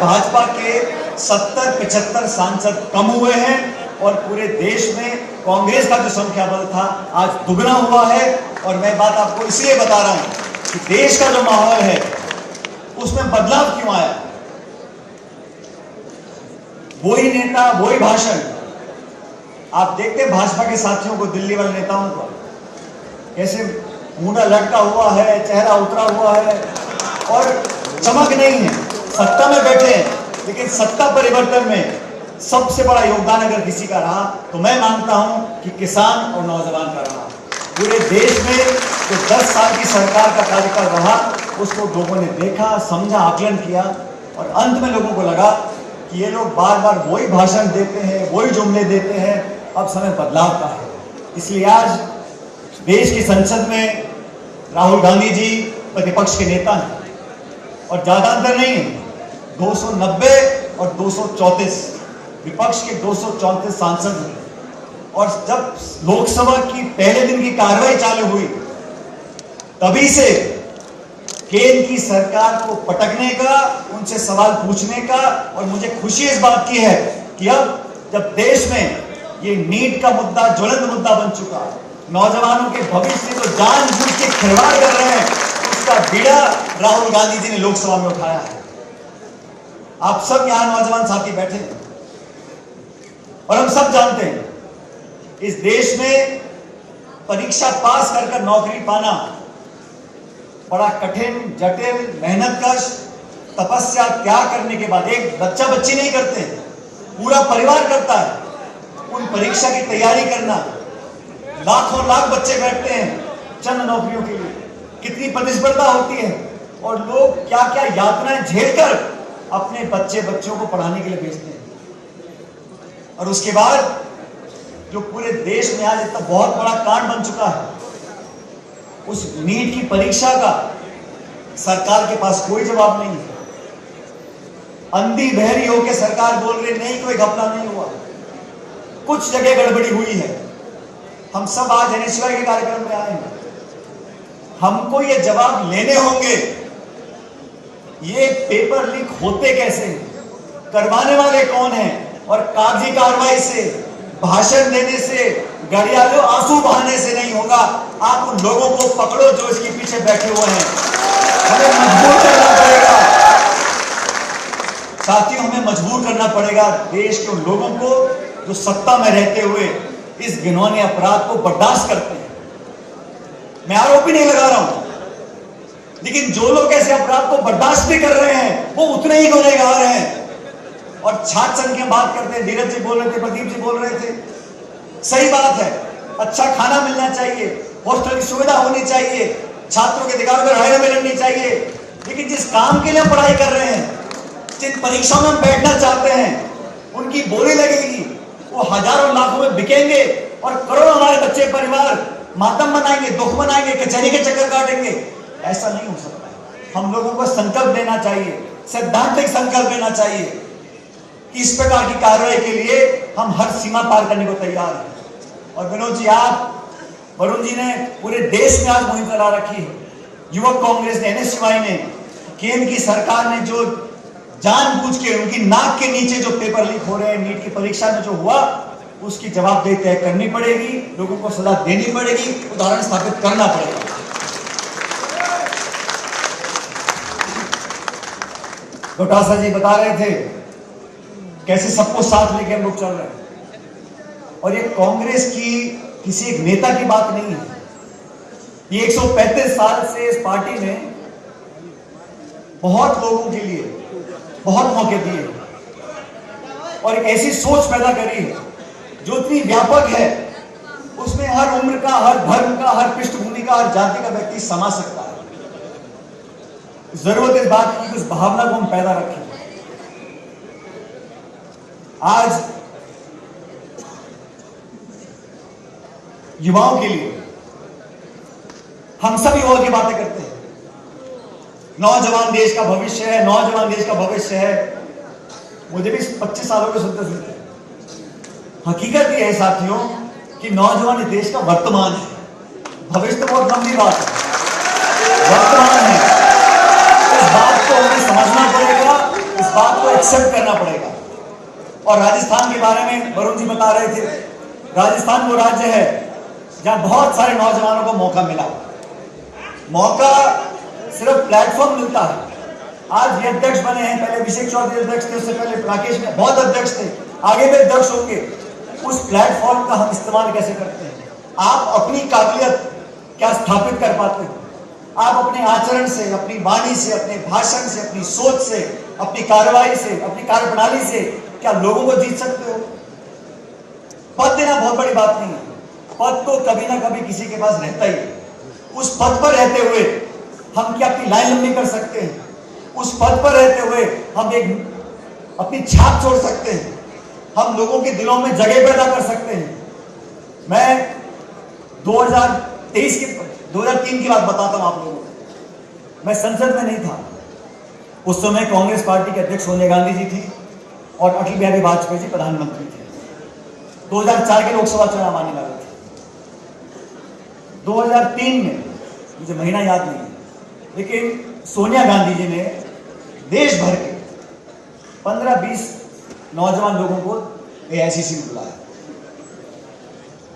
भाजपा के 70-75 सांसद कम हुए हैं और पूरे देश में कांग्रेस का जो संख्या बल था आज दुगना हुआ है। और मैं बात आपको इसलिए बता रहा हूं कि देश का जो माहौल है उसमें बदलाव क्यों आया। वही नेता, वही भाषण। आप देखते हैं भाजपा के साथियों को, दिल्ली वाले नेताओं को, कैसे मुंडा लटका हुआ है, चेहरा उतरा हुआ है और चमक नहीं है। सत्ता में बैठे हैं, लेकिन सत्ता परिवर्तन में सबसे बड़ा योगदान अगर किसी का रहा तो मैं मानता हूं कि किसान और नौजवान का रहा। पूरे देश में जो 10 साल की सरकार का कार्यकाल रहा उसको लोगों ने देखा, समझा, आकलन किया और अंत में लोगों को लगा कि ये लोग बार बार वही भाषण देते हैं, वही जुमले देते हैं, अब समय बदलाव का है। इसलिए आज देश की संसद में राहुल गांधी जी प्रतिपक्ष के नेता हैं और ज्यादा अंतर नहीं है, 290 और 234, विपक्ष के 234 सांसद हैं। और जब लोकसभा की पहले दिन की कार्रवाई चालू हुई तभी से केंद्र की सरकार को पटकने का, उनसे सवाल पूछने का, और मुझे खुशी इस बात की है कि अब जब देश में ये नीट का मुद्दा ज्वलंत मुद्दा बन चुका है, नौजवानों के भविष्य को जानबूझ के खिलवाड़ कर रहे हैं, उसका बीड़ा राहुल गांधी जी ने लोकसभा में उठाया है। आप सब यहां नौजवान साथी बैठे हैं और हम सब जानते हैं इस देश में परीक्षा पास कर नौकरी पाना बड़ा कठिन, जटिल, मेहनतकश, तपस्या त्याग करने के बाद एक बच्चा बच्ची नहीं करते, पूरा परिवार करता है। उन परीक्षा की तैयारी करना, लाखों लाख बच्चे बैठते हैं चंद नौकरियों के लिए, कितनी प्रतिस्पर्धा होती है और लोग क्या क्या यातनाएं झेलकर अपने बच्चों को पढ़ाने के लिए भेजते हैं। और उसके बाद जो पूरे देश में आज इतना बहुत बड़ा कांड बन चुका है, उस नीट की परीक्षा का सरकार के पास कोई जवाब नहीं है। अंधी बहरी होकर सरकार बोल रही नहीं, कोई घपला नहीं हुआ, कुछ जगह गड़बड़ी हुई है। हम सब आज NSY के कार्यक्रम में आए हैं, हमको ये जवाब लेने होंगे ये पेपर लीक होते कैसे, करवाने वाले कौन हैं, और कागजी कार्रवाई से, भाषण देने से, घड़ियालों आंसू बहाने से नहीं होगा। आप उन लोगों को पकड़ो जो इसके पीछे बैठे हुए हैं। हमें मजबूर करना पड़ेगा साथियों, हमें मजबूर करना पड़ेगा देश के उन लोगों को जो सत्ता में रहते हुए इस घिनौने अपराध को बर्दाश्त करते हैं। मैं आरोप ही नहीं लगा रहा हूं, लेकिन जो लोग ऐसे अपराध को बर्दाश्त भी कर रहे हैं वो उतने ही गुनहगार हैं। और छात्र संघ की बात करते हैं, धीरज जी बोल रहे थे, प्रदीप जी बोल रहे थे, सही बात है, अच्छा खाना मिलना चाहिए, हॉस्टल की सुविधा होनी चाहिए, छात्रों के अधिकार पर लड़ाई में लड़नी चाहिए। लेकिन जिस काम के लिए हम पढ़ाई कर रहे हैं, जिन परीक्षाओं में हम बैठना चाहते हैं, उनकी बोली लगेगी, वो हजारों लाखों में बिकेंगे और करोड़ों हमारे बच्चे परिवार मातम मनाएंगे, दुख मनाएंगे, कचहरी के चक्कर काटेंगे। ऐसा नहीं हो सकता। हम लोगों को संकल्प लेना चाहिए, सैद्धांतिक संकल्प लेना चाहिए कि इस प्रकार की कार्रवाई के लिए हम हर सीमा पार करने को तैयार हैं। और विनोद जी, आप, वरुण जी ने पूरे देश में आज मुहिम चला रखी है। युवक कांग्रेस ने, NSY ने, केंद्र की सरकार ने जो जानबूझ के उनकी नाक के नीचे जो पेपर लीक हो रहे हैं, नीट की परीक्षा में जो हुआ, उसकी जवाबदेही तय करनी पड़ेगी, लोगों को सजा देनी पड़ेगी, उदाहरण स्थापित करना पड़ेगा। गोटासा जी बता रहे थे कैसे सबको साथ लेके हम लोग चल रहे हैं, और ये कांग्रेस की किसी एक नेता की बात नहीं है। ये 135 साल से इस पार्टी ने बहुत लोगों के लिए बहुत मौके दिए और एक ऐसी सोच पैदा करी है जो इतनी व्यापक है, उसमें हर उम्र का, हर धर्म का, हर पृष्ठभूमि का, हर जाति का व्यक्ति समा सकता है। जरूरत इस बात की उस भावना को हम पैदा रखें। आज युवाओं के लिए हम सब युवाओं की बातें करते हैं, नौजवान देश का भविष्य है, नौजवान देश का भविष्य है। मुझे भी 25 सालों के सुनते सुनते हकीकत ये है साथियों कि नौजवान देश का वर्तमान है, भविष्य तो बहुत लंबी बात है, वर्तमान है। इस बात को हमें समझना पड़ेगा, इस बात को एक्सेप्ट करना पड़ेगा। और राजस्थान के बारे में वरुण जी बता रहे थे, राजस्थान वो राज्य है जहां बहुत सारे नौजवानों को मौका मिला। मौका सिर्फ प्लेटफॉर्म मिलता है। आज ये अध्यक्ष बने हैं, पहले अभिषेक चौधरी अध्यक्ष थे, उससे पहले राकेश में बहुत अध्यक्ष थे, आगे भी अध्यक्ष होंगे। उस प्लेटफॉर्म का हम इस्तेमाल कैसे करते हैं? आप अपनी काबिलियत क्या स्थापित कर पाते हो? आप अपने आचरण से, अपनी वाणी से, अपने भाषण से, अपनी सोच से, अपनी कार्रवाई से, अपनी कार्यप्रणाली से क्या लोगों को जीत सकते हो? पद देना बहुत बड़ी बात नहीं है। पद तो कभी ना कभी किसी के पास रहता ही है। उस पद पर रहते हुए हम क्या अपनी लाइन लंबी कर सकते हैं? उस पद पर रहते हुए हम एक अपनी छाप छोड़ सकते हैं, हम लोगों के दिलों में जगह पैदा कर सकते हैं। मैं 2003 की बात बताता हूं आप लोगों को। मैं संसद में नहीं था उस समय। कांग्रेस पार्टी के अध्यक्ष सोनिया गांधी जी थी और अटल बिहारी वाजपेयी जी प्रधानमंत्री थे। 2004 के लोकसभा चुनाव आने वाले थे। 2003 में, मुझे महीना याद नहीं है, लेकिन सोनिया गांधी जी ने देश भर के 15-20 नौजवान लोगों को एआईसीसी में बुलाया।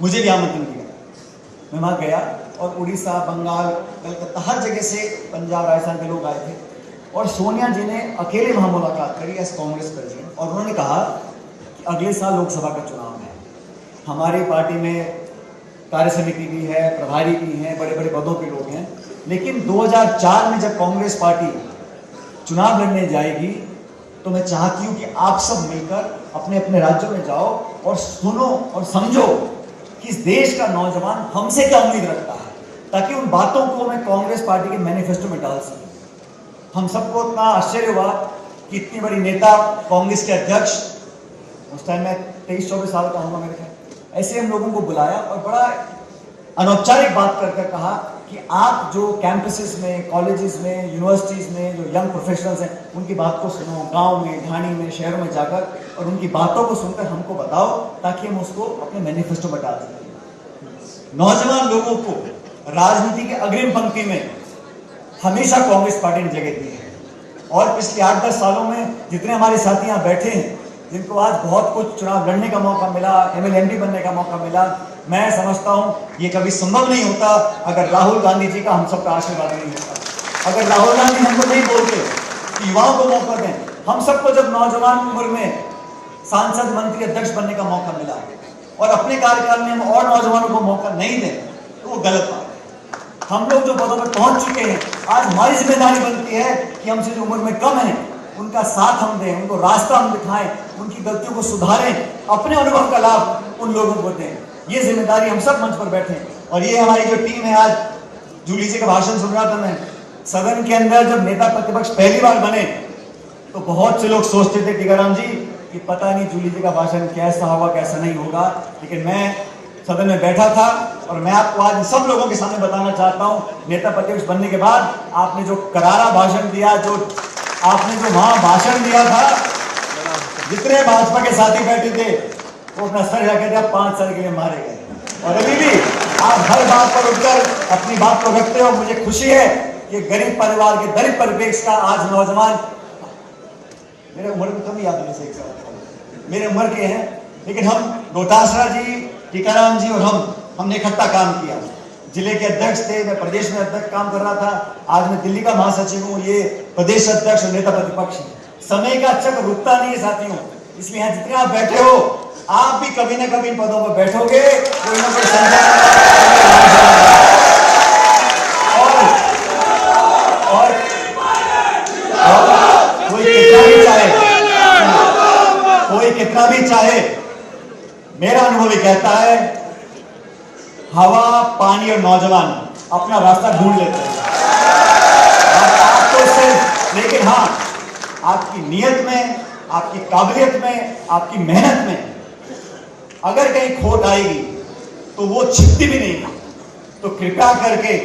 मुझे भी आमंत्रण दिया। मैं वहां गया और उड़ीसा, बंगाल, कलकत्ता, हर जगह से, पंजाब, राजस्थान के लोग आए थे। और सोनिया जी ने अकेले वहां मुलाकात करी एज कांग्रेस प्रेसिडेंट, और उन्होंने कहा कि अगले साल लोकसभा का चुनाव है, हमारी पार्टी में कार्य समिति भी है, प्रभारी भी हैं, बड़े बड़े पदों पे लोग हैं, लेकिन 2004 में जब कांग्रेस पार्टी चुनाव लड़ने जाएगी तो मैं चाहती हूं कि आप सब मिलकर अपने अपने राज्यों में जाओ और सुनो और समझो कि इस देश का नौजवान हमसे क्या उम्मीद रखता है, ताकि उन बातों को मैं कांग्रेस पार्टी के मैनिफेस्टो में डाल सकूं। हम सबको इतना आश्चर्य हुआ कि इतनी बड़ी नेता, कांग्रेस के अध्यक्ष, उस टाइम मैं 23-24 साल का होगा मेरे ख्याल, ऐसे हम लोगों को बुलाया और बड़ा अनौपचारिक बात करके कहा कि आप जो कैंपसेस में, कॉलेजेस में, यूनिवर्सिटीज में जो यंग प्रोफेशनल्स हैं, उनकी बात को सुनो, गांव में, ढाणी में, शहरों में जाकर, और उनकी बातों को सुनकर हमको बताओ, ताकि हम उसको अपने मैनिफेस्टो में डाल सकें। नौजवान लोगों को राजनीति के अग्रिम पंक्ति में हमेशा कांग्रेस पार्टी ने जगह दी है। और पिछले 8-10 सालों में जितने हमारे साथी यहाँ बैठे हैं, जिनको आज बहुत कुछ चुनाव लड़ने का मौका मिला, MLMD बनने का मौका मिला, मैं समझता हूं ये कभी संभव नहीं होता अगर राहुल गांधी जी का हम सबका आशीर्वाद नहीं होता। अगर राहुल गांधी हमको नहीं बोलते कि युवाओं को मौका दें, हम सबको जब नौजवान उम्र में सांसद, मंत्री, अध्यक्ष बनने का मौका मिला और अपने कार्यकाल में हम और नौजवानों को मौका नहीं दें, तो वो गलत बात है। हम लोग जो पदों पर पहुंच चुके हैं, आज हमारी जिम्मेदारी बनती है कि हमसे जो उम्र में कम है उनका साथ हम दें, उनको रास्ता हम दिखाएं, उनकी गलतियों को सुधारें, अपने अनुभव का लाभ उन लोगों को दें। ये जिम्मेदारी हम सब मंच पर बैठे हैं। और ये हमारी जो टीम है, आज जूली जी का भाषण सुन रहा था मैं, सदन के अंदर जब नेता प्रतिपक्ष पहली बार बने तो बहुत से लोग सोचते थे टीकाराम जी कि पता नहीं जूली जी का भाषण कैसा होगा, कैसा नहीं होगा, लेकिन मैं सदन में बैठा था और मैं आपको आज सब लोगों के सामने बताना चाहता हूं, नेता प्रतिपक्ष बनने के बाद आपने जो करारा भाषण दिया, जो आपने जो वहां भाषण दिया था, जितने भाजपा के साथी बैठे थे वो अपना सर हिला के 5 साल के लिए मारे गए। और अभी भी आप हर बात पर उठकर अपनी बात को रखते हो। मुझे खुशी है कि गरीब परिवार के, दलित परिप्रेक्ष्य का आज नौजवान, मेरे उम्र में कम याद होने से मेरे उम्र के हैं, लेकिन हम डोटासरा जी, टीकाराम जी और हमने इकट्ठा काम किया। जिले के अध्यक्ष थे, मैं प्रदेश में अध्यक्ष काम कर रहा था, आज मैं दिल्ली का महासचिव हूँ, ये प्रदेश अध्यक्ष और नेता प्रतिपक्ष है। समय का अच्छा रुकता नहीं है साथियों, इसलिए यहाँ जितने आप बैठे हो, आप भी कभी ना कभी इन पदों पर बैठोगे, कोई ना कोई संख्या और कोई कितना भी चाहे, मेरा अनुभव ये कहता है, हवा, पानी और नौजवान अपना रास्ता ढूंढ लेते हैं। आप तो सिर्फ, लेकिन हाँ, आपकी नीयत में, आपकी काबिलियत में, आपकी मेहनत में अगर कहीं खोट आएगी तो वो छिपती भी नहीं। तो कृपया करके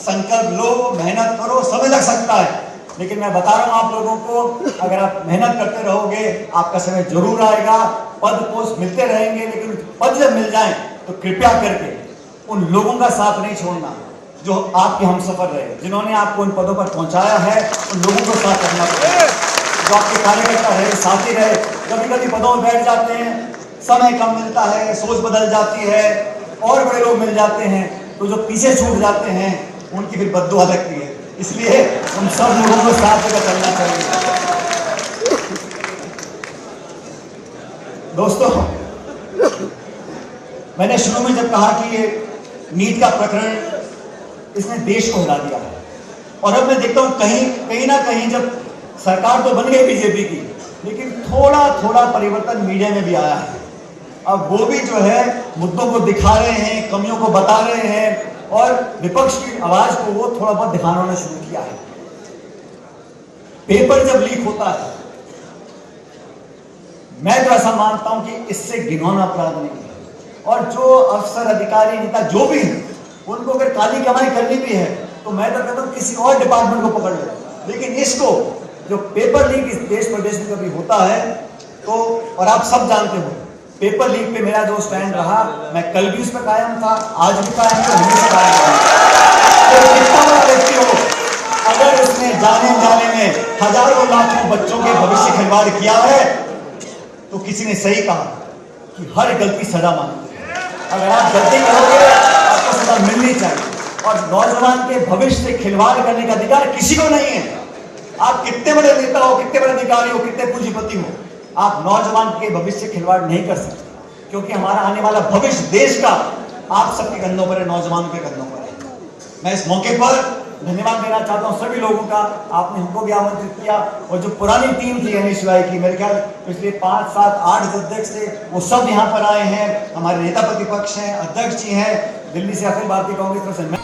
संकल्प लो, मेहनत करो, समय लग सकता है, लेकिन मैं बता रहा हूं आप लोगों को, अगर आप मेहनत करते रहोगे आपका समय जरूर आएगा। पद पोस्ट मिलते रहेंगे, लेकिन पद जब मिल जाए तो कृपया करके उन लोगों का साथ नहीं छोड़ना जो आपके हमसफर रहे, जिन्होंने आपको इन पदों पर पहुंचाया है, उन लोगों को साथ करना पड़ेगा। जो आपके कार्यकर्ता रहे, साथी रहे, कभी कभी पदों में बैठ जाते हैं, समय कम मिलता है, सोच बदल जाती है, और बड़े लोग मिल जाते हैं, तो जो पीछे छूट जाते हैं उनकी फिर बद्दुआ लगती है। इसलिए उन सब लोगों को साथ लेकर चलना चाहिए। दोस्तों, मैंने शुरू में जब कहा कि ये नीट का प्रकरण इसने देश को हिला दिया है, और अब मैं देखता हूं कहीं ना कहीं जब सरकार तो बन गई बीजेपी की, लेकिन थोड़ा थोड़ा परिवर्तन मीडिया में भी आया है। अब वो भी जो है मुद्दों को दिखा रहे हैं, कमियों को बता रहे हैं, और विपक्ष की आवाज को वो थोड़ा बहुत दिखाना शुरू किया है। पेपर जब लीक होता है, मैं तो ऐसा मानता हूं कि इससे घिनौना अपराध नहीं है, और जो अफसर, अधिकारी, नेता जो भी हैं, उनको अगर काली कमाई करनी भी है तो मैं तो कहता हूं किसी और डिपार्टमेंट को पकड़ लो, लेकिन इसको जो पेपर लीक इस देश प्रदेश में कभी होता है तो, और आप सब जानते हो पेपर लीक पे मेरा जो स्टैंड रहा, मैं कल भी उस पर कायम था, आज भी कायम था, हमेशा कायम था। तो कितना बड़ा व्यक्ति हो, अगर उसने जाने में हजारों लाखों बच्चों के भविष्य खिलवाड़ किया है, तो किसी ने सही कहा कि हर गलती सजा मांगती है। अगर आप गलती करोगे आपको सजा मिलनी चाहिए, और नौजवान के भविष्य से खिलवाड़ करने का अधिकार किसी को नहीं है। आप कितने बड़े नेता हो, कितने बड़े अधिकारी हो, कितने पूंजीपति हो, आप नौजवान के भविष्य से खिलवाड़ नहीं कर सकते, क्योंकि हमारा आने वाला भविष्य देश का आप सबके कंधों पर है, नौजवानों के कंधों पर है। मैं इस मौके पर धन्यवाद देना चाहता हूं सभी लोगों का, आपने हमको भी आमंत्रित किया, और जो पुरानी टीम थी NSY की, मेरे ख्याल पिछले 5, 7, 8 अध्यक्ष थे, वो सब यहाँ पर आए हैं। हमारे नेता प्रतिपक्ष हैं, अध्यक्ष जी हैं, दिल्ली से अखिल भारतीय कांग्रेस में